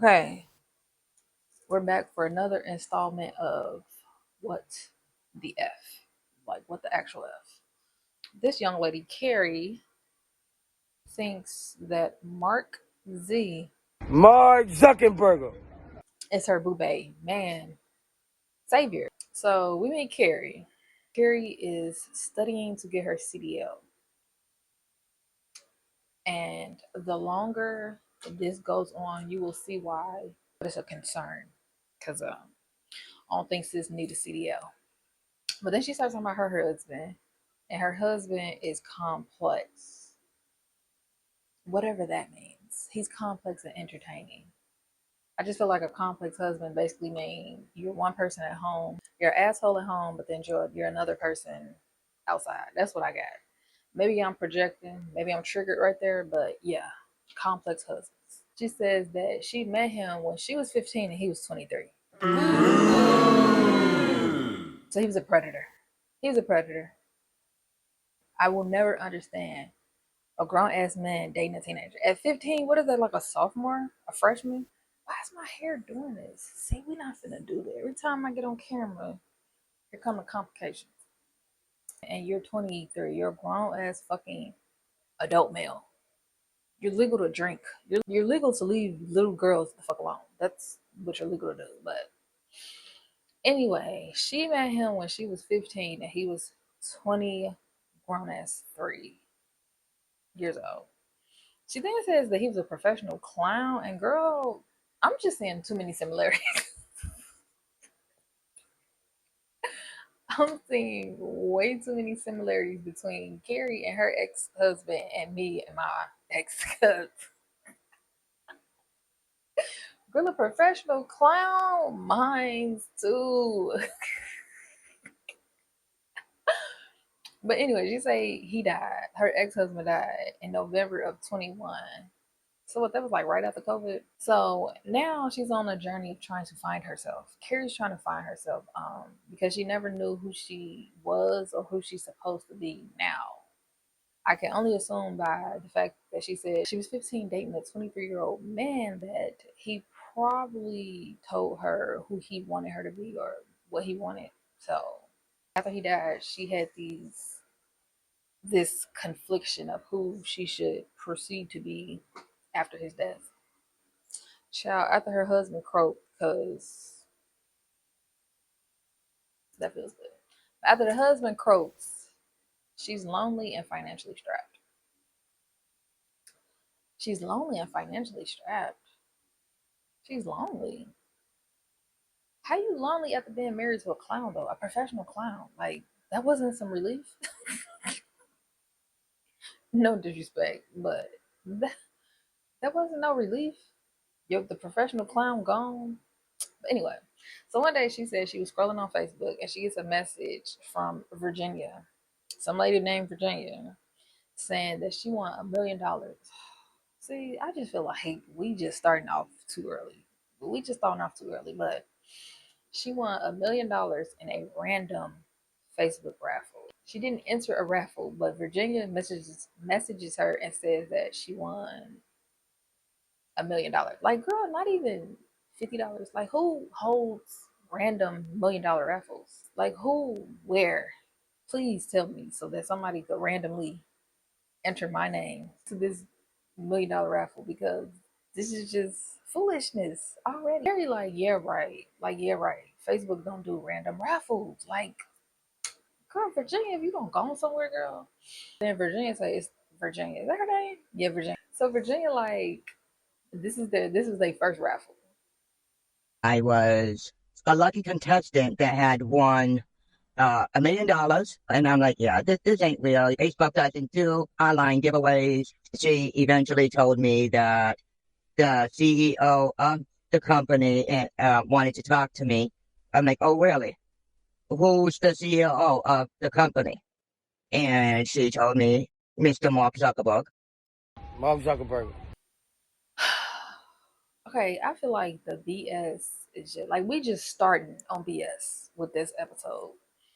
Okay, we're back for another installment of What the F? Like, what the actual F? This young lady, Carrie, thinks that Mark Zuckerberg. is her boo man, savior. So we meet Carrie. Carrie is studying to get her CDL. And the longer this goes on, you will see why it's a concern. Because I don't think sis need a CDL. But then she starts talking about her husband, and her husband is complex, whatever that means. He's complex and entertaining. I just feel like a complex husband basically means you're one person at home, you're an asshole at home, but then you're another person outside. That's what I got. Maybe I'm projecting, maybe I'm triggered right there, but yeah, complex husbands. She says that she met him when she was 15 and he was 23. So he was a predator. He was a predator. I will never understand a grown ass man dating a teenager. At 15, what is that, like a sophomore? A freshman? Why is my hair doing this? See, we're not finna do that. Every time I get on camera, here come the complications. And you're 23, you're a grown ass fucking adult male. You're legal to drink. You're legal to leave little girls the fuck alone. That's what you're legal to do. But anyway, she met him when she was 15 and he was 20, grown ass 3 years old. She then says that he was a professional clown, and girl, I'm just seeing too many similarities. I'm seeing way too many similarities between Carrie and her ex-husband and me and my ex-husband. Girl, a professional clown, mine's too. But anyway, she say he died. Her ex-husband died in November of 21. So what, that was like right after COVID. So now she's on a journey of trying to find herself. Carrie's trying to find herself because she never knew who she was or who she's supposed to be now. I can only assume by the fact that she said she was 15 dating a 23-year-old man that he probably told her who he wanted her to be or what he wanted. So after he died, she had this confliction of who she should proceed to be after his death. Child, after her husband croaked, because that feels good. After the husband croaks, she's lonely and financially strapped. She's lonely and financially strapped. She's lonely. How you lonely after being married to a clown though? A professional clown. Like, that wasn't some relief. No disrespect, but that wasn't no relief. Yo, the professional clown gone. But anyway, so one day she said she was scrolling on Facebook and she gets a message from Virginia, some lady named Virginia, saying that she won $1 million. See, I just feel like we just starting off too early. We just starting off too early, but she won $1 million in a random Facebook raffle. She didn't enter a raffle, but Virginia messages her and says that she won $1 million. Like, girl, not even $50. Like, who holds random $1 million raffles? Like, who, where? Please tell me so that somebody could randomly enter my name to this $1 million raffle, because this is just foolishness already. Very like, yeah, right. Like, yeah, right. Facebook don't do random raffles. Like, girl, Virginia, if you don't go somewhere, girl. Then Virginia say it's Virginia. Is that her name? Yeah, Virginia. So Virginia, like, this is their first raffle. I was a lucky contestant that had won $1 million. And I'm like, yeah, this ain't real. Facebook doesn't do online giveaways. She eventually told me that the CEO of the company wanted to talk to me. I'm like, oh, really? Who's the CEO of the company? And she told me, Mr. Mark Zuckerberg. Mark Zuckerberg. Okay, I feel like the BS is just like we just starting on BS with this episode.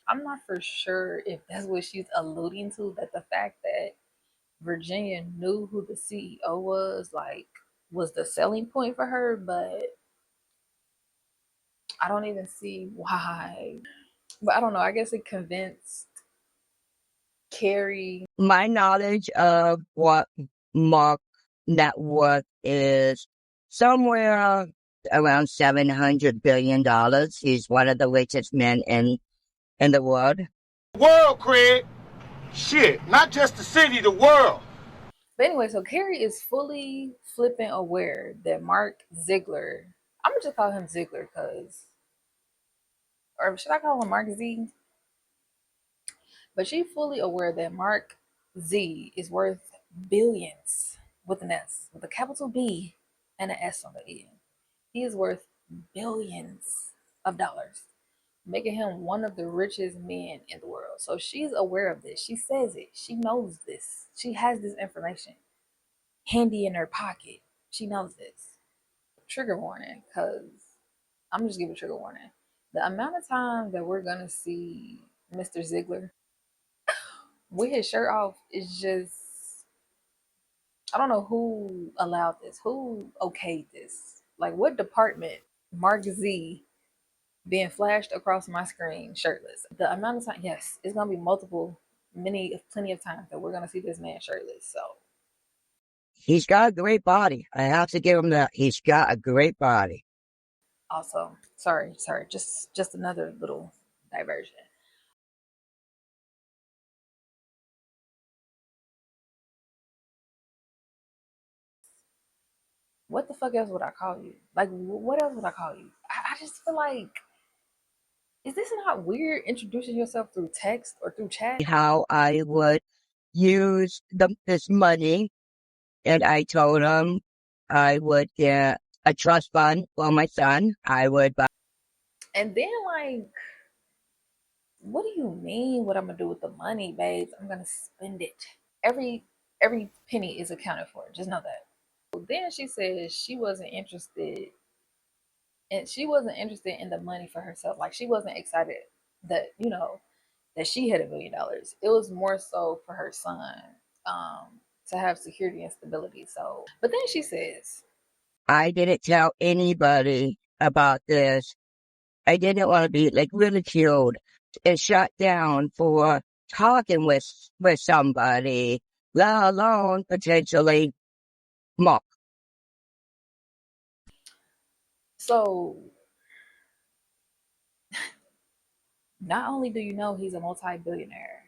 I'm not for sure if that's what she's alluding to, that the fact that Virginia knew who the CEO was, like, was the selling point for her, but I don't even see why. But I don't know. I guess it convinced Carrie. My knowledge of what Mark net worth is somewhere around $700 billion. He's one of the richest men in the world. World, Craig. Shit, not just the city, the world. But anyway, so Carrie is fully flipping aware that Mark Ziegler, I'm gonna just call him Ziegler because, or should I call him Mark Z? But she's fully aware that Mark Z is worth billions with an S, with a capital B and an S on the end. He is worth billions of dollars, making him one of the richest men in the world. So she's aware of this. She says it. She knows this. She has this information handy in her pocket. She knows this. Trigger warning, because I'm just giving a trigger warning. The amount of time that we're gonna see Mr. Ziegler with his shirt off is just, I don't know who allowed this, who okayed this. Like what department Mark Z being flashed across my screen shirtless. The amount of time, yes, it's gonna be plenty of times that we're gonna see this man shirtless. So He's got a great body. I have to give him that. He's got a great body. also, sorry, just another little diversion. What the fuck else would I call you? Like, what else would I call you? I just feel like, is this not weird introducing yourself through text or through chat? How I would use this money, and I told him I would get a trust fund for my son. I would buy. And then, like, what do you mean what I'm gonna do with the money, babes? I'm gonna spend it. Every penny is accounted for. Just know that. Then she says she wasn't interested in the money for herself. Like she wasn't excited that, that she had $1 million. It was more so for her son, to have security and stability. So, but then she says, I didn't tell anybody about this. I didn't want to be like ridiculed and shut down for talking with somebody, let alone potentially mock. so not only do you know he's a multi-billionaire,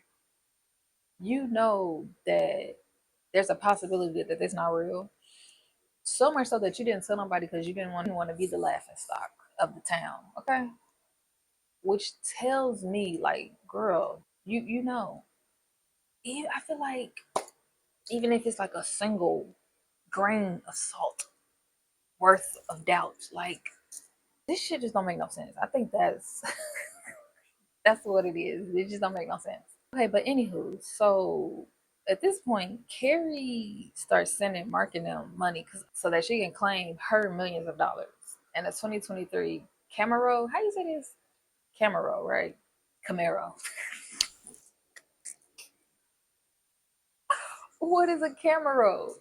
you know that there's a possibility that that's not real. So much so that you didn't tell nobody because you didn't want to be the laughing stock of the town. Okay. Which tells me, like, girl, you know. I feel like even if it's like a single grain of salt worth of doubt, like this shit just don't make no sense. I think that's that's what it is. It just don't make no sense. Okay, but anywho, so at this point, Carrie starts sending Mark and them money so that she can claim her millions of dollars. And a 2023 Camaro, how you say this? Camaro, right? Camaro. What is a Camaro?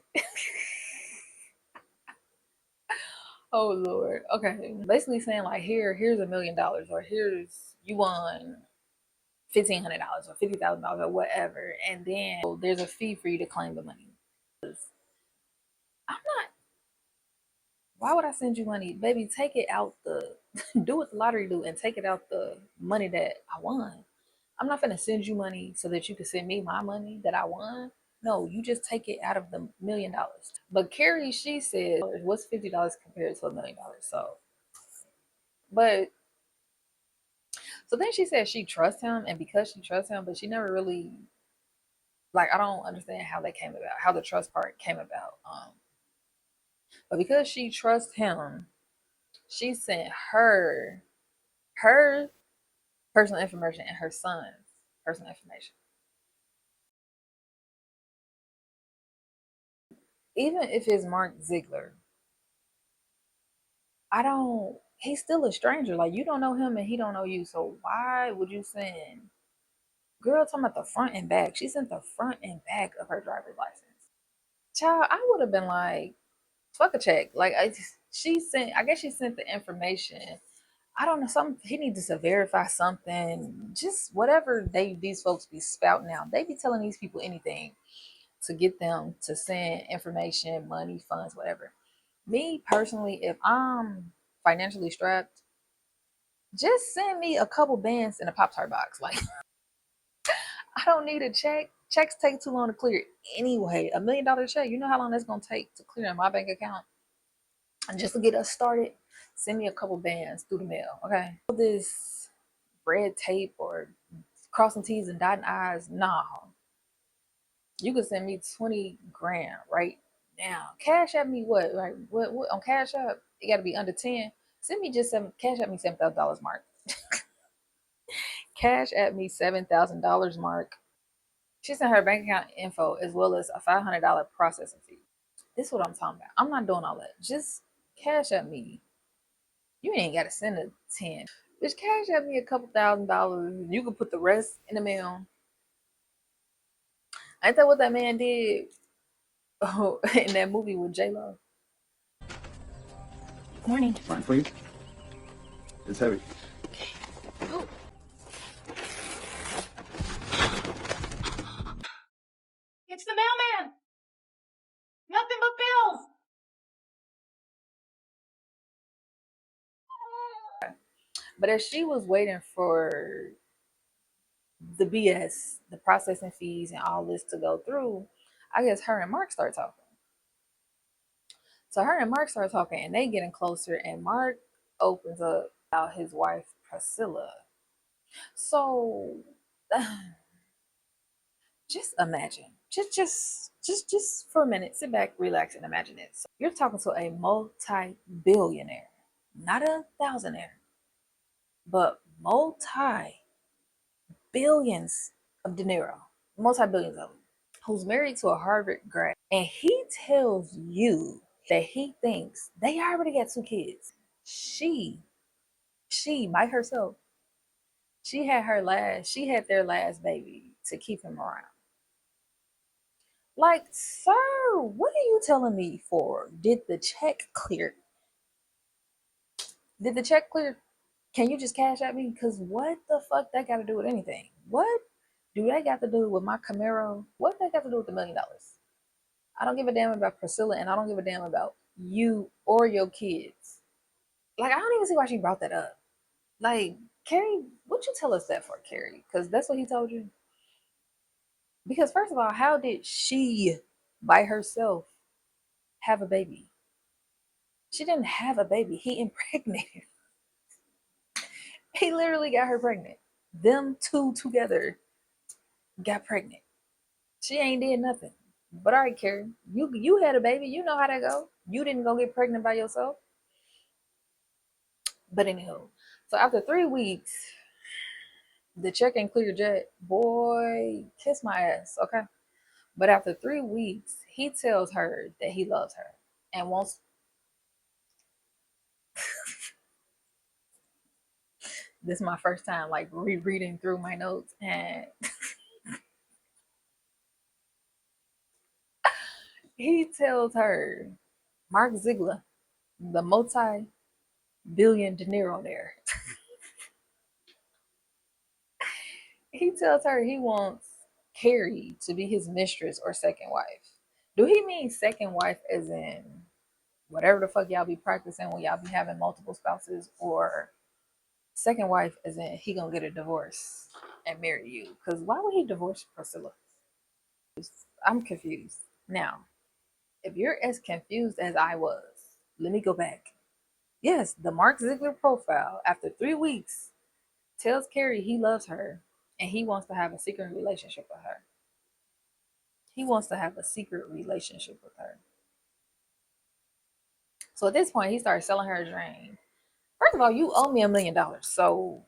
Oh Lord. Okay. Basically saying like here's $1 million, or here's you won $1,500 or $50,000 or whatever, and then there's a fee for you to claim the money. I'm not. Why would I send you money, baby? Take it out the do what the lottery do and take it out the money that I won. I'm not gonna send you money so that you can send me my money that I won. No, you just take it out of the $1 million. But Carrie, she said, what's $50 compared to $1 million? So, but so then she said she trusts him, and because she trusts him, but she never really, like, I don't understand how that came about, how the trust part came about. But because she trusts him, she sent her personal information and her son's personal information. Even if it's Mark Ziegler, I don't. He's still a stranger. Like you don't know him and he don't know you. So why would you send? Girl, talking about the front and back. She sent the front and back of her driver's license. Child, I would have been like, Fuck a check. Like she sent. I guess she sent the information. I don't know. Some he needs to verify something. Just whatever these folks be spouting out. They be telling these people anything to get them to send information, money, funds, whatever. Me personally, if I'm financially strapped, just send me a couple bands in a Pop Tart box. Like I don't need a check. Checks take too long to clear anyway. $1 million check, you know how long that's gonna take to clear in my bank account? And just to get us started, send me a couple bands through the mail, okay? This red tape or crossing T's and dotting I's, nah. You could send me 20 grand right now. Cash at me what? Right? What on Cash App? It gotta be under 10. Send me just cash at me $7,000 mark. Cash at me $7,000 mark. She sent her bank account info as well as a $500 processing fee. This is what I'm talking about. I'm not doing all that. Just cash at me. You ain't gotta send a 10. Just cash at me a couple $1,000. You can put the rest in the mail. Ain't that what that man did in that movie with J Lo? Good morning. Fine, please. It's heavy. It's the mailman. Nothing but bills. But as she was waiting for the BS, the processing fees, and all this to go through, I guess her and Mark start talking. So her and Mark start talking, and they getting closer. And Mark opens up about his wife Priscilla. So just imagine, just for a minute, sit back, relax, and imagine it. So you're talking to a multi-billionaire, not a thousandaire, but multi-billions of dinero, multi-billions of them, who's married to a Harvard grad, and he tells you that he thinks they already got 2 kids. She, she by herself, she had their last baby to keep him around. Like, sir, what are you telling me for? Did the check clear? Did the check clear? Can you just cash at me? Because what the fuck that got to do with anything? What do they got to do with my Camaro? What they got to do with $1 million? I don't give a damn about Priscilla, and I don't give a damn about you or your kids. Like, I don't even see why she brought that up. Like, Carrie, what'd you tell us that for, Carrie? Because that's what he told you. Because first of all, how did she by herself have a baby? She didn't have a baby. He impregnated. He literally got her pregnant. Them two together got pregnant. She ain't did nothing. But all right, Carrie, you had a baby. You know how that go. You didn't go get pregnant by yourself. But anywho, so after 3 weeks, the check ain't clear jet. Boy, kiss my ass, okay? But after 3 weeks, he tells her that he loves her and wants. This is my first time like rereading through my notes, and he tells her, Mark Ziegler, the multi-billion De Niro there, he tells her he wants Carrie to be his mistress or second wife. Do he mean second wife as in whatever the fuck y'all be practicing when y'all be having multiple spouses, or second wife as in he gonna get a divorce and marry you? Because why would he divorce Priscilla? I'm confused. Now, if you're as confused as I was, let me go back. Yes, the Mark Ziegler profile, after 3 weeks, tells Carrie he loves her and he wants to have a secret relationship with her. He wants to have a secret relationship with her. So at this point, he starts selling her a dream. First of all, you owe me $1 million. So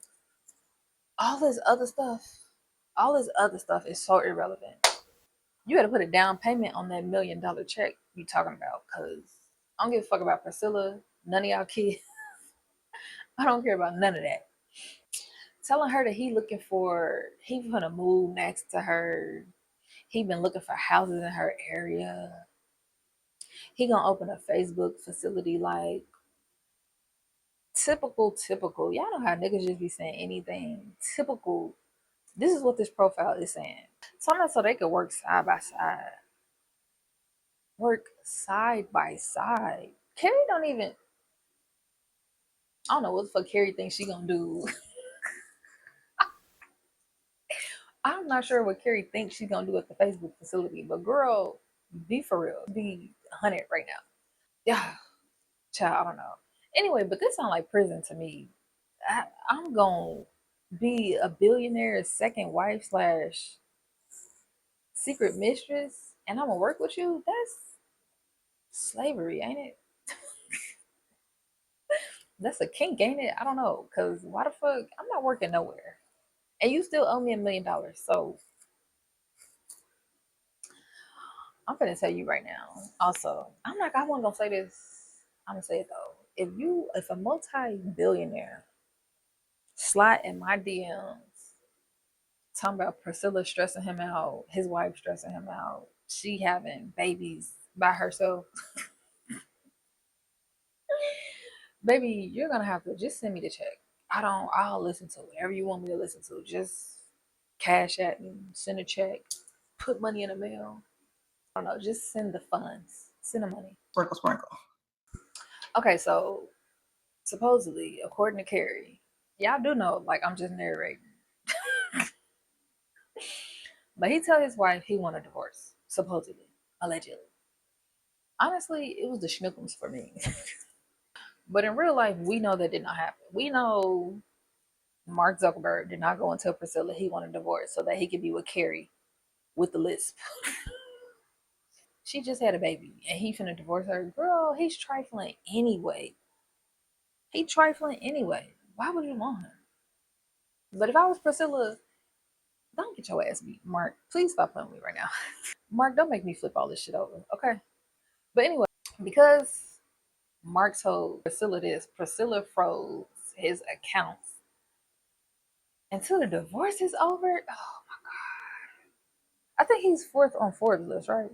all this other stuff, all this other stuff is so irrelevant. You got to put a down payment on that $1 million check you talking about, because I don't give a fuck about Priscilla, none of y'all kids. I don't care about none of that. Telling her that he gonna move next to her. He been looking for houses in her area. He gonna open a Facebook facility like typical. Y'all know how niggas just be saying anything. Typical. This is what this profile is saying. So they could work side by side. Work side by side. Carrie don't even. I don't know what the fuck Carrie thinks she gonna do. I'm not sure what Carrie thinks she's gonna do at the Facebook facility, but girl, be for real. Be 100 right now. Yeah, child, I don't know. Anyway, but this sounds like prison to me. I'm gonna be a billionaire's second wife slash secret mistress, and I'm gonna work with you. That's slavery, ain't it? That's a kink, ain't it? I don't know, cause why the fuck? I'm not working nowhere, and you still owe me $1 million. So I'm gonna tell you right now. Also, I'm not. I wasn't gonna say this. I'm gonna say it though. If a multi-billionaire slide in my DMs talking about Priscilla stressing him out, his wife stressing him out, she having babies by herself, baby, you're gonna have to just send me the check. I'll listen to whatever you want me to listen to. Just cash at me, send a check, put money in the mail. I don't know, just send the funds, send the money. Sprinkle, sprinkle. Okay, so supposedly, according to Carrie, y'all do know, like I'm just narrating, but he tell his wife he want a divorce, supposedly, allegedly. Honestly, it was the schnookums for me. But in real life, we know that did not happen. We know Mark Zuckerberg did not go and tell Priscilla he wanted a divorce so that he could be with Carrie with the lisp. She just had a baby and he finna divorce her. Girl, he's trifling anyway. He trifling anyway. Why would you want him? But if I was Priscilla, don't get your ass beat, Mark. Please stop playing with me right now. Mark, don't make me flip all this shit over, okay? But anyway, because Mark told Priscilla this, Priscilla froze his accounts until the divorce is over. Oh my god! I think he's fourth on Forbes list, right?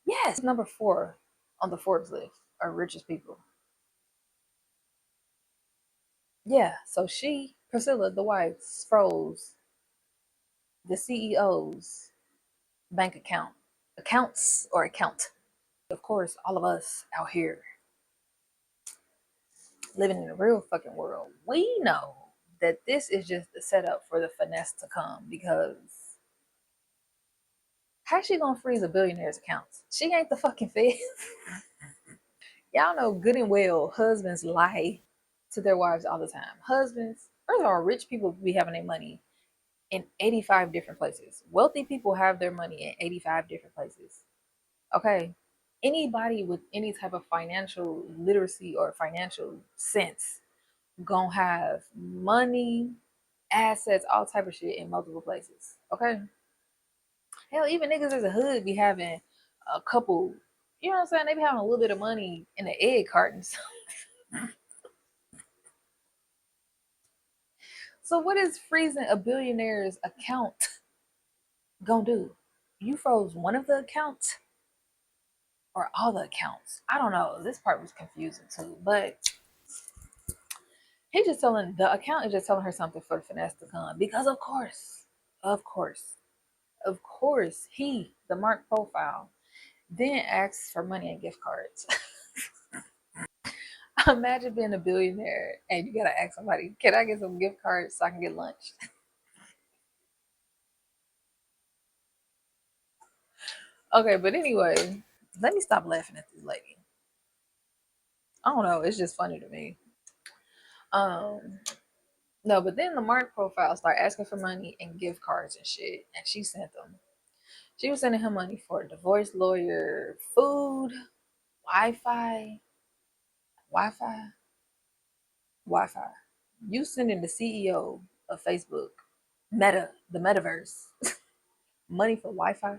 Yes, number 4 on the Forbes list of richest people. Yeah, so Priscilla, the wife, froze the CEO's bank accounts or account. Of course, all of us out here living in the real fucking world, we know that this is just the setup for the finesse to come because how's she gonna freeze a billionaire's accounts? She ain't the fucking Fed. Y'all know good and well husbands lie to their wives all the time. Husbands, first of all, rich people be having their money in 85 different places. Wealthy people have their money in 85 different places. Okay? Anybody with any type of financial literacy or financial sense gonna have money, assets, all type of shit in multiple places. Okay? Hell, even niggas as a hood be having a couple, you know what I'm saying? They be having a little bit of money in the egg cartons. So what is freezing a billionaire's account gonna do? You froze one of the accounts or all the accounts? I don't know. This part was confusing too, but he just telling the account is just telling her something for the finesse to come because of course, of course, the Mark profile, then asks for money and gift cards. Imagine being a billionaire and you gotta ask somebody, can I get some gift cards so I can get lunch? Okay, but anyway, let me stop laughing at this lady. I don't know, it's just funny to me. Um, no, but then the Mark profile started asking for money and gift cards and shit, and she sent them. She was sending him money for a divorce lawyer, food, Wi-Fi, Wi-Fi, Wi-Fi. You sending the CEO of Facebook, Meta, the metaverse, money for Wi-Fi?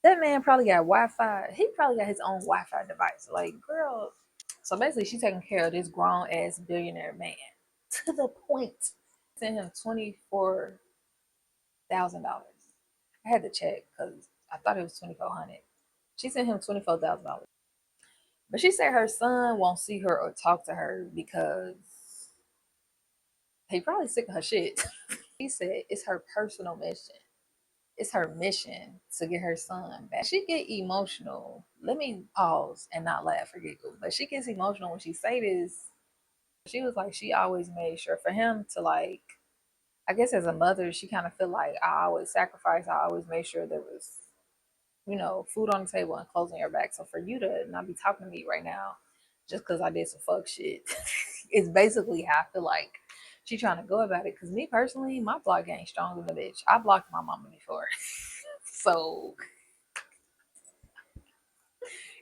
That man probably got Wi-Fi. He probably got his own Wi-Fi device. Like, girl. So basically, she's taking care of this grown ass billionaire man to the point. Sent him $24,000. I had to check because I thought it was 2,400. She sent him $24,000. But she said her son won't see her or talk to her because he probably sick of her shit. He said it's her personal mission. It's her mission to get her son back. She get emotional. Let me pause and not laugh or giggle. But she gets emotional when she say this. She was like, she always made sure for him to like, I guess as a mother, she kind of feel like I always sacrifice. I always made sure there was, food on the table and clothes on your back. So for you to not be talking to me right now, just because I did some fuck shit, is basically how I feel like she trying to go about it. Because me personally, my block ain't stronger than a bitch. I blocked my mama before. So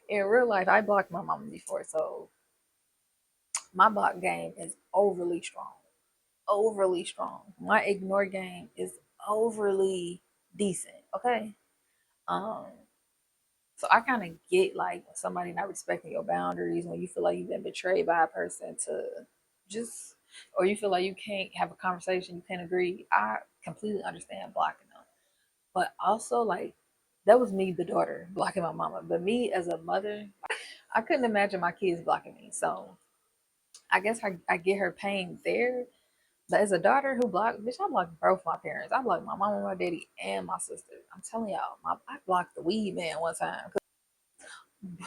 in real life, I blocked my mama before. So my block game is overly strong. Overly strong. My ignore game is overly decent. Okay. Um, so I kind of get like somebody not respecting your boundaries when you feel like you've been betrayed by a person to just, or you feel like you can't have a conversation, you can't agree. I completely understand blocking them, but also like that was me, the daughter, blocking my mama. But me as a mother, I couldn't imagine my kids blocking me. So I guess I get her pain there. But as a daughter who blocked, bitch, I blocked both my parents. I blocked my mom, my daddy, and my sister. I'm telling y'all, I blocked the weed man one time.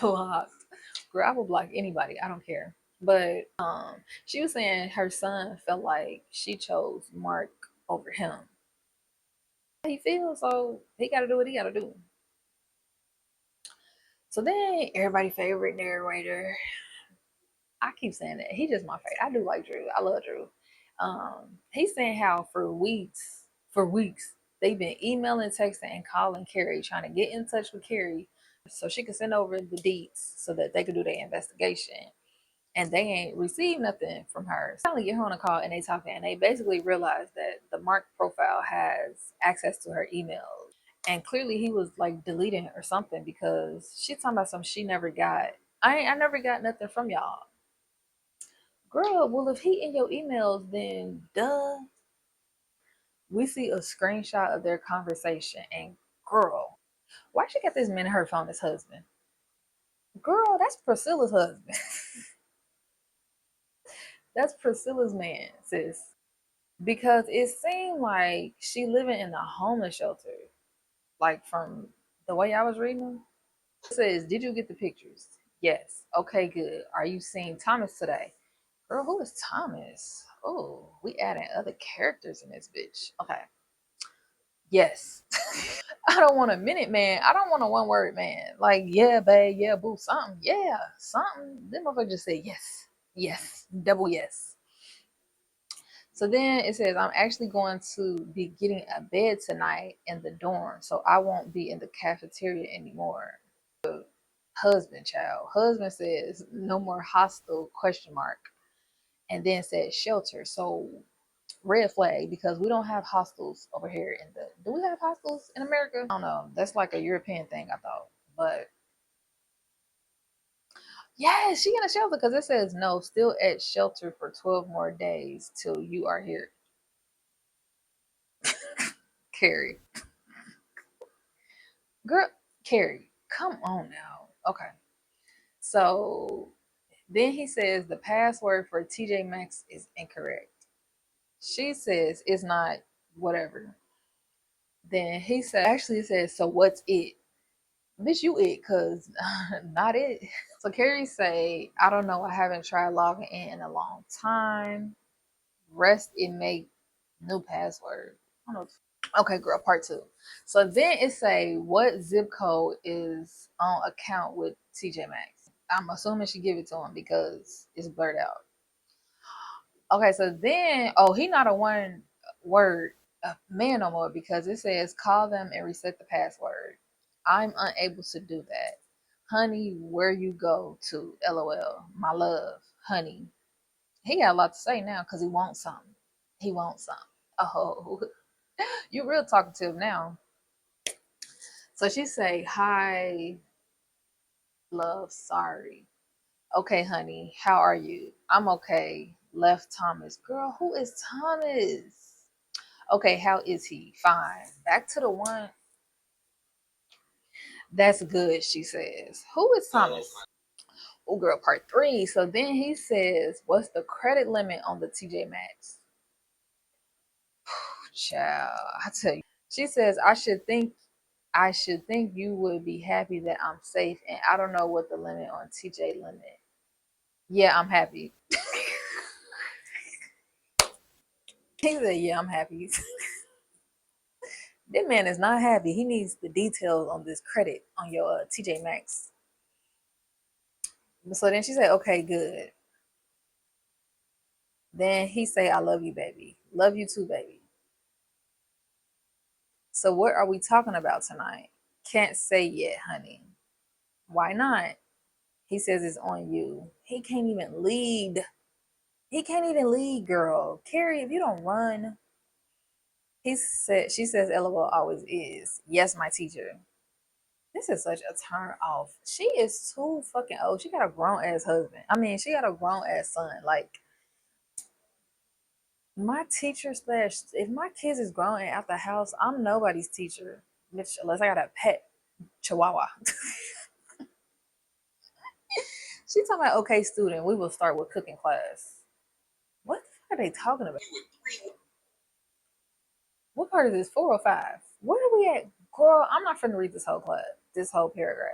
Blocked. Girl, I will block anybody. I don't care. But she was saying her son felt like she chose Mark over him. He feels so he got to do what he got to do. So then everybody favorite narrator. I keep saying that he just my favorite. I do like Drew. I love Drew. He's saying how for weeks, they've been emailing, texting, and calling Carrie, trying to get in touch with Carrie so she could send over the deets so that they could do their investigation. And they ain't received nothing from her. So finally get her on a call and they talking and they basically realized that the Mark profile has access to her emails. And clearly he was like deleting or something because she talking about something she never got. I never got nothing from y'all. Girl, well if he in your emails, then duh. We see a screenshot of their conversation and girl, why she got this man in her phone as husband? Girl, that's Priscilla's husband. That's Priscilla's man, sis. Because it seemed like she living in a homeless shelter. Like from the way I was reading, it says, "Did you get the pictures?" Yes. Okay, good. Are you seeing Thomas today? Girl, who is Thomas? Oh, we adding other characters in this bitch. Okay. Yes. I don't want a minute man. I don't want a one word man. Like, yeah, babe, yeah, boo, something. Yeah, something. Then motherfucker just say yes. Yes. Double yes. So then it says, I'm actually going to be getting a bed tonight in the dorm, so I won't be in the cafeteria anymore. Husband, child. Husband says, no more hostel, question mark. And then says shelter. So red flag, because we don't have hostels over here in the, do we have hostels in America? I don't know. That's like a European thing, I thought. But yeah, she in a shelter because it says no, still at shelter for 12 more days till you are here. Carrie. Girl, Carrie, come on now. Okay. So then he says the password for TJ Maxx is incorrect. She says it's not whatever. Then he said, actually it says, so what's it? Bitch, you it, cause not it. So Carrie say, I don't know, I haven't tried logging in a long time. Rest it make new password. I don't know. Okay, girl, part two. So then it say what zip code is on account with TJ Maxx. I'm assuming she give it to him because it's blurred out. Okay, so then he not a one word man no more because it says call them and reset the password. I'm unable to do that. Honey, where you go to? LOL. My love, honey. He got a lot to say now because he wants something. He wants something. Oh, you real talkative now. So she say, hi, love, sorry. Okay, honey, how are you? I'm okay. Left Thomas. Girl, who is Thomas? Okay, how is he? Fine. Back to the one. That's good, she says. Who is Thomas? Oh, girl, part three. So then he says, what's the credit limit on the TJ Maxx? Child, I tell you. She says, I should think you would be happy that I'm safe, and I don't know what the limit on TJ limit. Yeah, I'm happy. He said, yeah, I'm happy. That man is not happy. He needs the details on this credit on your TJ Maxx. So then she said, okay, good. Then he say, I love you, baby. Love you too, baby. So what are we talking about tonight? Can't say yet, honey. Why not? He says it's on you. He can't even lead. He can't even lead, girl. Carrie, if you don't run, she says, LOL always is. Yes, my teacher. This is such a turn off. She is too fucking old. She got a grown ass husband. I mean, she got a grown ass son. Like, my teacher slash, if my kids is grown and out the house, I'm nobody's teacher. Bitch, unless I got a pet chihuahua. She talking about, okay, student, we will start with cooking class. What the fuck are they talking about? What part is this? 405. Where are we at? Girl, I'm not finna read this whole class, this whole paragraph.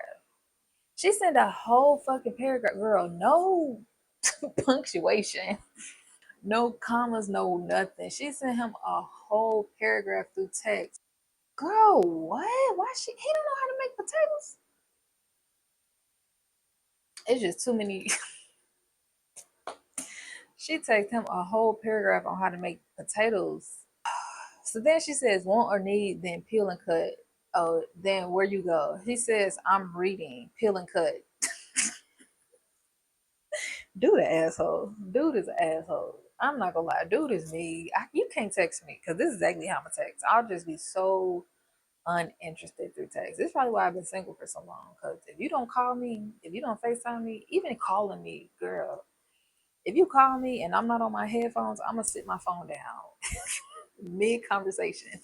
She sent a whole fucking paragraph. Girl, no punctuation, no commas, no nothing. She sent him a whole paragraph through text. Girl, what? Why he don't know how to make potatoes? It's just too many. She texted him a whole paragraph on how to make potatoes. So then she says, want or need, then peel and cut. Oh, then where you go? He says, I'm reading, peel and cut. Dude, an asshole. Dude is an asshole. I'm not gonna lie. Dude is me. You can't text me because this is exactly how I'm gonna text. I'll just be so uninterested through text. This is probably why I've been single for so long. Because if you don't call me, if you don't FaceTime me, even calling me, girl, if you call me and I'm not on my headphones, I'm gonna sit my phone down mid conversation.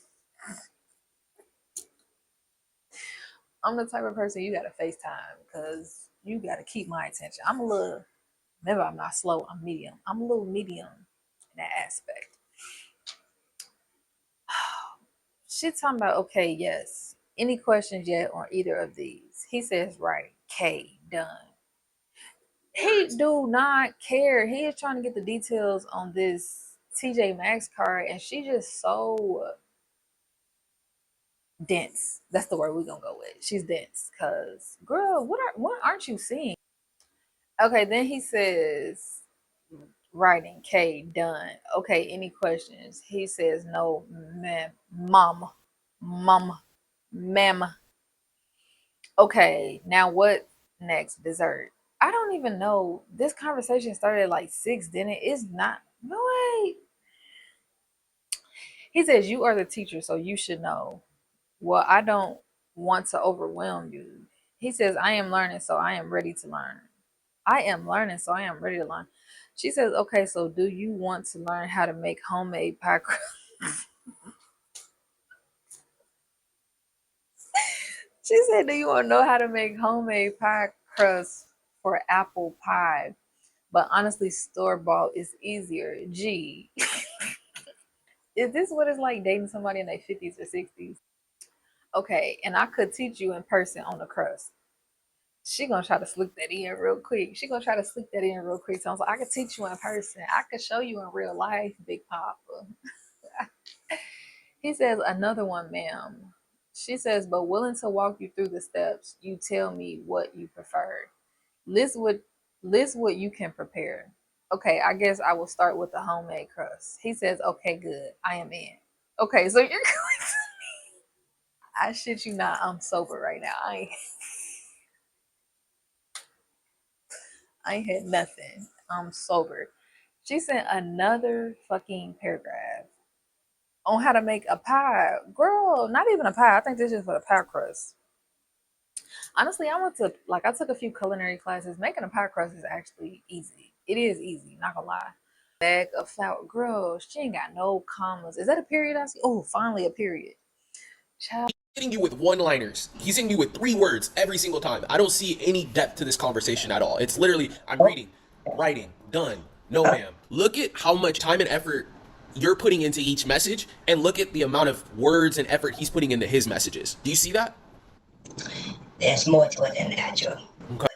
I'm the type of person you gotta FaceTime because you gotta keep my attention. I'm a little, remember, I'm not slow, I'm medium. I'm a little medium in that aspect. She talking about, okay, yes. Any questions yet on either of these? He says, right. K, done. He do not care. He is trying to get the details on this TJ Maxx card, and she just so dense. That's the word we're gonna go with. She's dense. Cause girl, what aren't you seeing? Okay, then he says, writing K, done. Okay, any questions? He says, no, ma'am, mom, ma'am. Okay, now what next? Dessert. I don't even know. This conversation started at like 6, didn't it? It's not. No, wait. He says, you are the teacher, so you should know. Well, I don't want to overwhelm you. He says, I am learning, so I am ready to learn. I am learning, so I am ready to learn. She says, okay, so do you want to learn how to make homemade pie crust? She said, do you want to know how to make homemade pie crust for apple pie? But honestly, store bought is easier. Gee, is this what it's like dating somebody in their 50s or 60s? Okay, and I could teach you in person on the crust. She gonna try to slip that in real quick. She gonna try to slip that in real quick. So I was like, I could teach you in person. I could show you in real life, Big Papa. He says, another one, ma'am. She says, but willing to walk you through the steps. You tell me what you prefer. List what list what you can prepare. Okay, I guess I will start with the homemade crust. He says, okay, good. I am in. Okay, so you're going to I shit you not, I'm sober right now. I ain't had nothing. I'm sober. She sent another fucking paragraph on how to make a pie. Girl, not even a pie. I think this is for the pie crust. Honestly, I took a few culinary classes. Making a pie crust is actually easy. It is easy, not gonna lie. Bag of flour. Girl, she ain't got no commas. Is that a period I see? Oh, finally a period. Child. hitting you with one-liners. He's hitting you with 3 words every single time. I don't see any depth to this conversation at all. It's literally, I'm reading, writing, done, no ma'am. Look at how much time and effort you're putting into each message, and look at the amount of words and effort he's putting into his messages. Do you see that? There's more to it than that, Joe. Okay.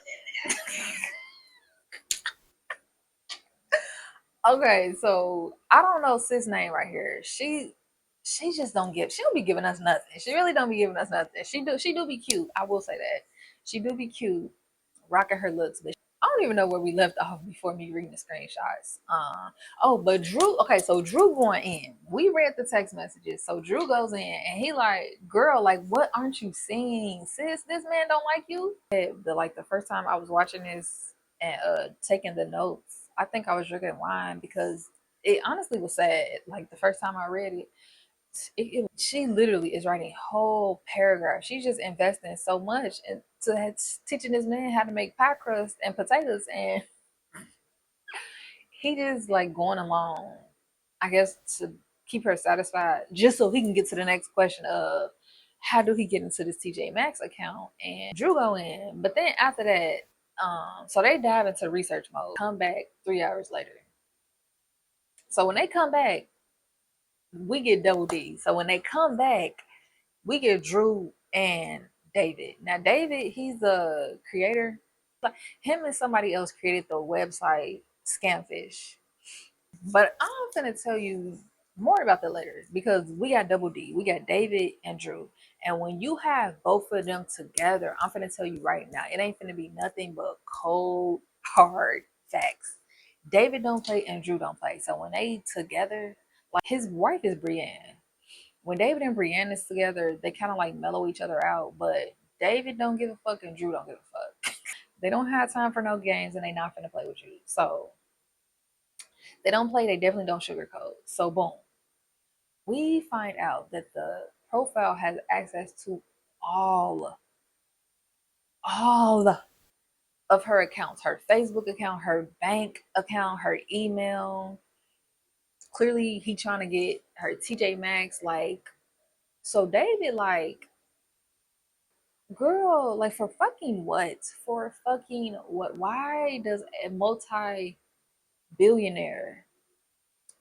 Okay, so I don't know sis name right here. She just don't give. She don't be giving us nothing. She really don't be giving us nothing. She do be cute. I will say that she do be cute, rocking her looks. But I don't even know where we left off before me reading the screenshots. Oh, but Drew. Okay, so Drew going in. We read the text messages. So Drew goes in and he like, girl, like, what aren't you seeing, sis? This man don't like you. The first time I was watching this and taking the notes, I think I was drinking wine because it honestly was sad. Like the first time I read it, she literally is writing whole paragraphs. She's just investing so much into teaching this man how to make pie crust and potatoes, and he just like going along, I guess, to keep her satisfied, just so he can get to the next question of how do he get into this TJ Maxx account. And Drew go in, but then after that, so they dive into research mode. Come back 3 hours later. So when they come back, we get double D. So when they come back, we get Drew and David. Now David, he's the creator. Like him and somebody else created the website Scamfish. But I'm gonna tell you more about that later because we got double D. We got David and Drew. And when you have both of them together, I'm gonna tell you right now, it ain't gonna be nothing but cold, hard facts. David don't play and Drew don't play. So when they together, like his wife is Brienne. When David and Brienne is together, they kind of like mellow each other out. But David don't give a fuck and Drew don't give a fuck. They don't have time for no games and they not finna play with you. So they don't play, they definitely don't sugarcoat. So boom. We find out that the profile has access to all all of her accounts, her Facebook account, her bank account, her email. Clearly he trying to get her TJ Maxx, like, so David like, girl, like for fucking what? For fucking what? Why does a multi-billionaire,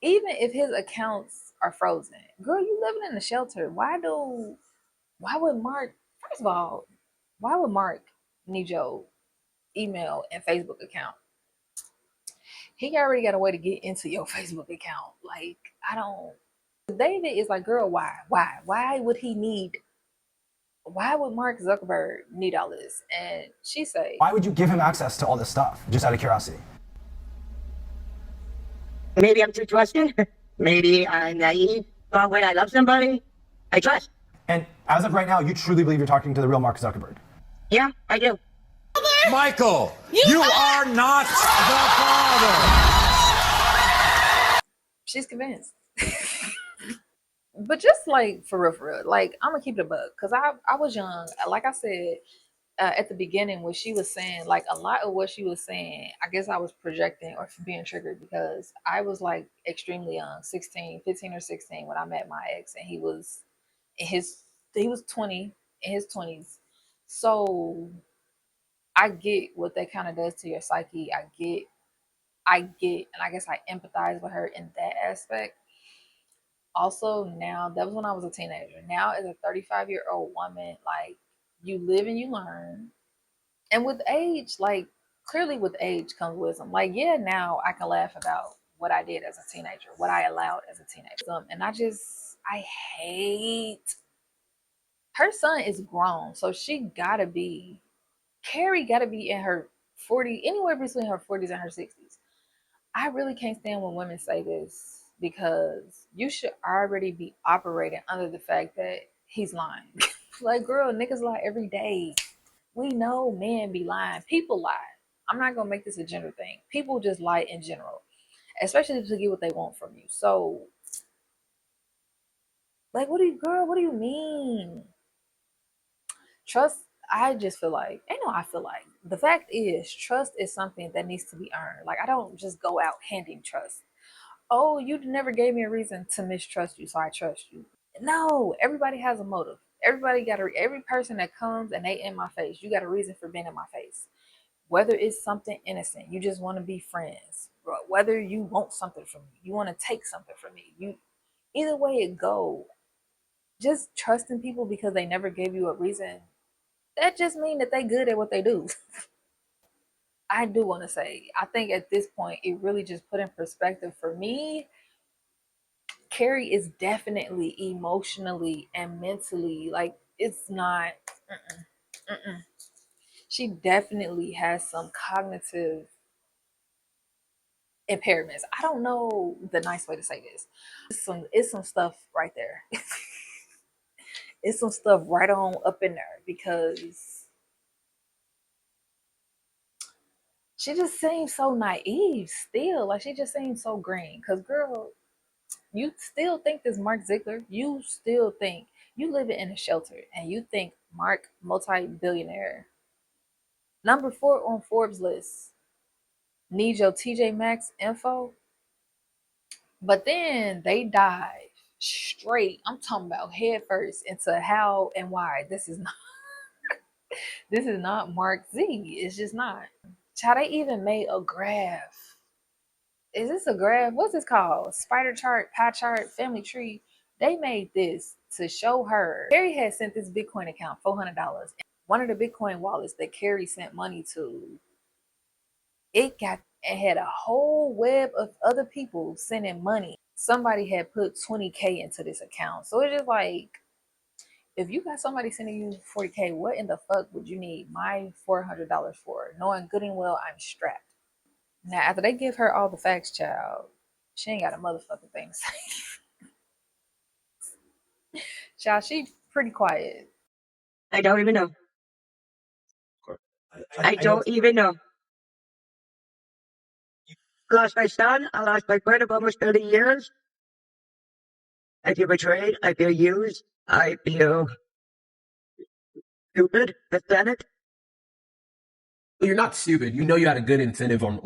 even if his accounts are frozen, girl, you living in a shelter. Why would Mark, first of all, why would Mark need your email and Facebook account? He already got a way to get into your Facebook account. Like, I don't, David is like, girl, why? Why would he need, why would Mark Zuckerberg need all this? And she say, why would you give him access to all this stuff, just out of curiosity? Maybe I'm too trusting. Maybe I'm naive. But when I love somebody, I trust. And as of right now, you truly believe you're talking to the real Mark Zuckerberg? Yeah, I do. Michael, you are not the father. she's convinced. But just like for real, like I'm gonna keep it a bug because I was young. Like I said at the beginning, when she was saying, like a lot of what she was saying, I guess I was projecting or being triggered because I was like extremely young, 16, 15 or 16 when I met my ex, and he was in his, he was 20, in his 20s. So I get what that kind of does to your psyche. I get, and I guess I empathize with her in that aspect. Also, now that was when I was a teenager. Now, as a 35-year-old woman, like you live and you learn, and with age, like clearly with age comes wisdom. Like, yeah, now I can laugh about what I did as a teenager, what I allowed as a teenager, and I hate. Her son is grown, so she gotta be. Carrie gotta be in her 40, anywhere between her 40s and her 60s. I really can't stand when women say this because you should already be operating under the fact that he's lying. Like, girl, niggas lie every day. We know men be lying. People lie. I'm not gonna make this a gender thing. People just lie in general, especially to get what they want from you. So, like, what do you mean? Trust, I just feel like, I feel like the fact is, trust is something that needs to be earned. Like, I don't just go out handing trust. Oh, you never gave me a reason to mistrust you, so I trust you. No, everybody has a motive. Everybody got every person that comes and they in my face, you got a reason for being in my face. Whether it's something innocent, you just want to be friends. Whether you want something from me, you want to take something from me. You either way it go, just trusting people because they never gave you a reason. That just mean that they good at what they do. I do want to say, I think at this point, it really just put in perspective for me. Carrie is definitely emotionally and mentally like it's not. Mm-mm, mm-mm. She definitely has some cognitive impairments. I don't know the nice way to say this. It's some stuff right there. It's some stuff right on up in there because she just seems so naive still. Like she just seems so green. Cause girl, you still think this Mark Ziegler, you still think you live in a shelter and you think Mark multi-billionaire number 4 on Forbes list need your TJ Maxx info, but then they dive straight. I'm talking about head first into how and why this is not Mark Z. It's just not. Child, they even made a graph. Is this a graph? What's this called? Spider chart, pie chart, family tree. They made this to show her. Carrie had sent this Bitcoin account $400. One of the Bitcoin wallets that Carrie sent money to, it had a whole web of other people sending money. Somebody had put 20K into this account. So it's just like, if you got somebody sending you 40K, what in the fuck would you need my $400 for? Knowing good and well I'm strapped. Now, after they give her all the facts, child, she ain't got a motherfucking thing to say. Child, she pretty quiet. I don't even know. I know don't even know. I lost my son. I lost my friend of almost 30 years. I feel betrayed. I feel used. I feel stupid, pathetic. You're not stupid. You know you had a good incentive on.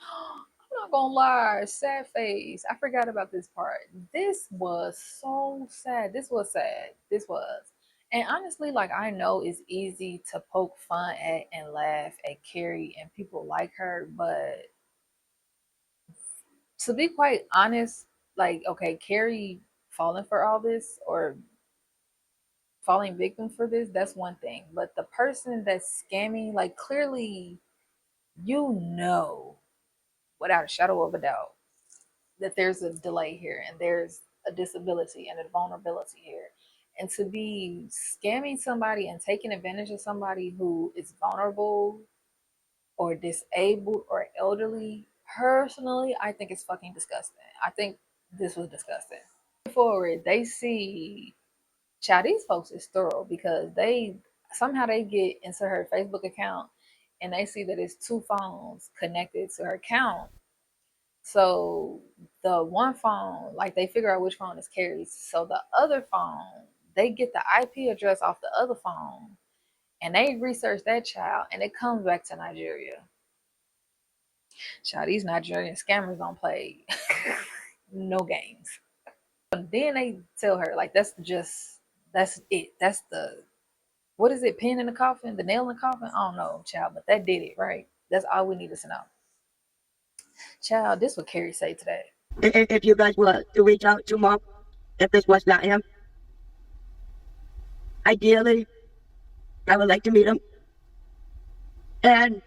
I'm not gonna lie, sad face. I forgot about this part. This was so sad. This was sad. This was. And honestly, like I know it's easy to poke fun at and laugh at Carrie and people like her, but to be quite honest, like okay, Carrie falling for all this or falling victim for this, that's one thing. But the person that's scamming, like clearly you know without a shadow of a doubt that there's a delay here and there's a disability and a vulnerability here. And to be scamming somebody and taking advantage of somebody who is vulnerable or disabled or elderly, personally, I think it's fucking disgusting. I think this was disgusting. Forward, they see, child, these folks is thorough because they somehow they get into her Facebook account and they see that it's 2 phones connected to her account. So the one phone, like they figure out which phone is Carrie's. So the other phone, they get the IP address off the other phone and they research that child and it comes back to Nigeria. Child, these Nigerian scammers don't play no games. But then they tell her, like, that's it. That's the, what is it, pin in the coffin? The nail in the coffin? I don't know, child, but that did it, right? That's all we need to know. Child, this what Carrie say today. If you guys were to reach out to Mark, if this was not him, ideally, I would like to meet him. And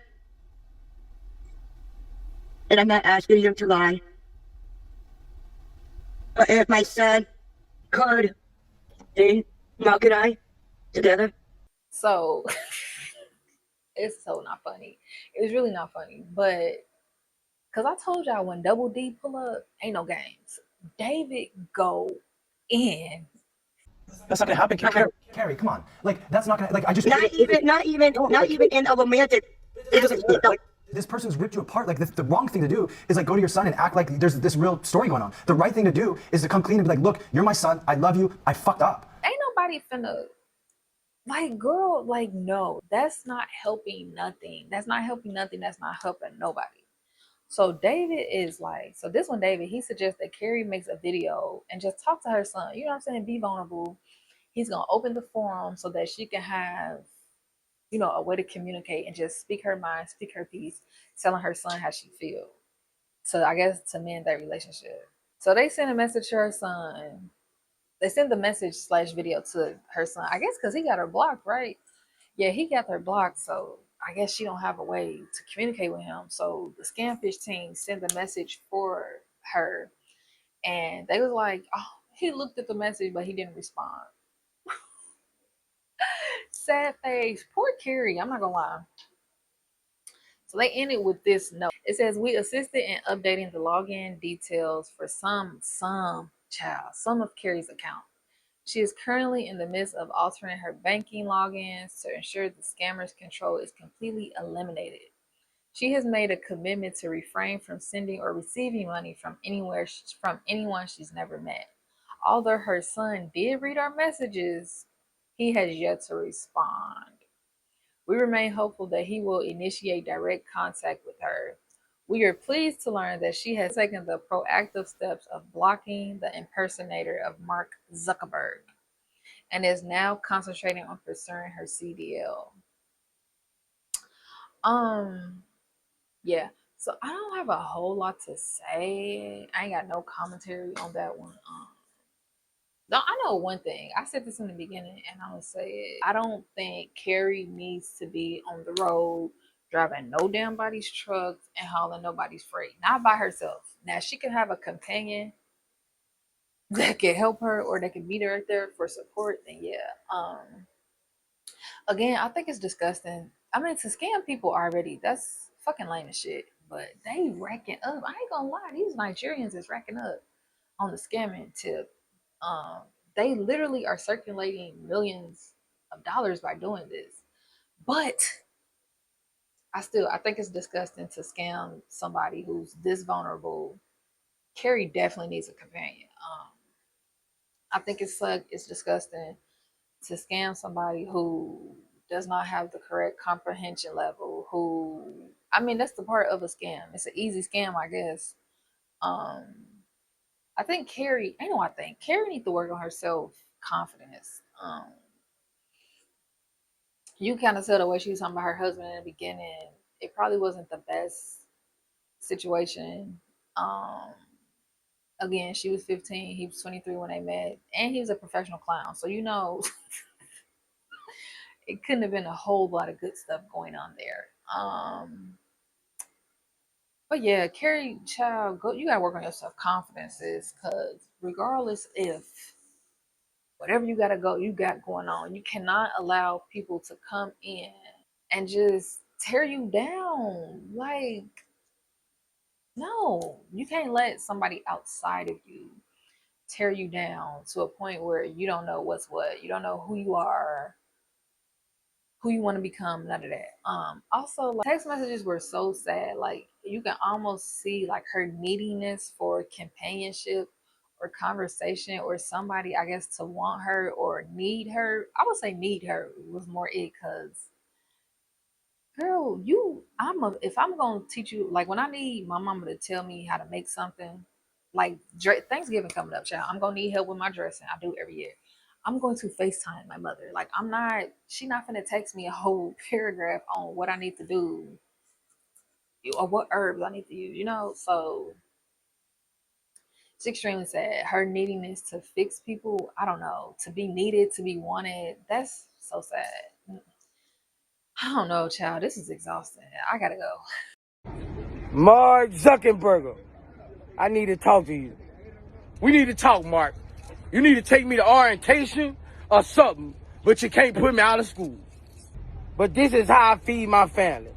I'm not asking you to lie. But if my son could see Mark and I together, So it's so not funny. It's really not funny. But cause I told y'all when Double D pull up, ain't no games. David go in. that's not gonna happen, Carrie. Carrie, come on. Like that's not gonna. Like I just. not even in a romantic. It doesn't. Like this person's ripped you apart. Like the wrong thing to do is like go to your son and act like there's this real story going on. The right thing to do is to come clean and be like, look, you're my son. I love you. I fucked up. Ain't nobody finna, like, girl, like, no, that's not helping nothing. That's not helping nothing. That's not helping nobody. So David is like, so this one, David, he suggests that Carrie makes a video and just talk to her son. You know what I'm saying? Be vulnerable. He's gonna open the forum so that she can have, a way to communicate and just speak her mind, speak her piece, telling her son how she feels. So I guess to mend that relationship. So they send a message to her son. They send the message slash video to her son. I guess because he got her blocked, right? Yeah, he got her blocked. So I guess she don't have a way to communicate with him. So the Scamfish team sent the message for her, and they was like, "Oh, he looked at the message, but he didn't respond." Sad face. Poor Carrie. I'm not gonna lie. So they ended with this note. It says, "We assisted in updating the login details for some of Carrie's account. She is currently in the midst of altering her banking logins to ensure the scammer's control is completely eliminated. She has made a commitment to refrain from sending or receiving money from anyone she's never met. Although her son did read our messages, he has yet to respond. We remain hopeful that he will initiate direct contact with her. We are pleased to learn that she has taken the proactive steps of blocking the impersonator of Mark Zuckerberg and is now concentrating on pursuing her CDL." Yeah. So I don't have a whole lot to say. I ain't got no commentary on that one. No, I know one thing. I said this in the beginning, and I'm gonna say it. I don't think Carrie needs to be on the road driving no damn body's trucks and hauling nobody's freight. Not by herself. Now she can have a companion that can help her or that can meet her right there for support. Then yeah. Again, I think it's disgusting. I mean, to scam people already, that's fucking lame as shit. But they racking up. I ain't gonna lie, these Nigerians is racking up on the scamming tip. They literally are circulating millions of dollars by doing this. But I think it's disgusting to scam somebody who's this vulnerable. Carrie definitely needs a companion. I think it's disgusting to scam somebody who does not have the correct comprehension level. I mean, that's the part of a scam. It's an easy scam, I guess. I think Carrie needs to work on her self confidence. You kind of said the way she was talking about her husband in the beginning, it probably wasn't the best situation. Again, she was 15, he was 23 when they met, and he was a professional clown. So it couldn't have been a whole lot of good stuff going on there. But yeah, Carrie, child, you gotta work on your self confidences, because regardless if whatever you got going on, you cannot allow people to come in and just tear you down. Like, no, you can't let somebody outside of you tear you down to a point where you don't know what's what. You don't know who you are, who you want to become, none of that. Also, like, text messages were so sad. Like, you can almost see like her neediness for companionship or conversation or somebody, I guess, to want her or need her. I would say need her was more it, because girl, if I'm gonna teach you, like when I need my mama to tell me how to make something, like Thanksgiving coming up, child, I'm gonna need help with my dressing. I do every year. I'm going to FaceTime my mother. Like, she not gonna text me a whole paragraph on what I need to do or what herbs I need to use, So it's extremely sad. Her neediness to fix people, I don't know, to be needed, to be wanted, that's so sad. I don't know, child. This is exhausting. I gotta go. Mark Zuckerberg, I need to talk to you. We need to talk, Mark. You need to take me to orientation or something, but you can't put me out of school. But this is how I feed my family.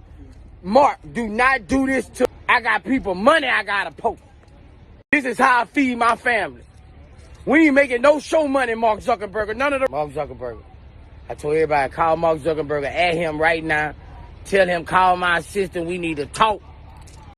Mark, do not do this to... I got people money I gotta poke. This is how I feed my family. We ain't making no show money, Mark Zuckerberg. None of the... Mark Zuckerberg. I told everybody, call Mark Zuckerberg, at him right now. Tell him, call my assistant, we need to talk.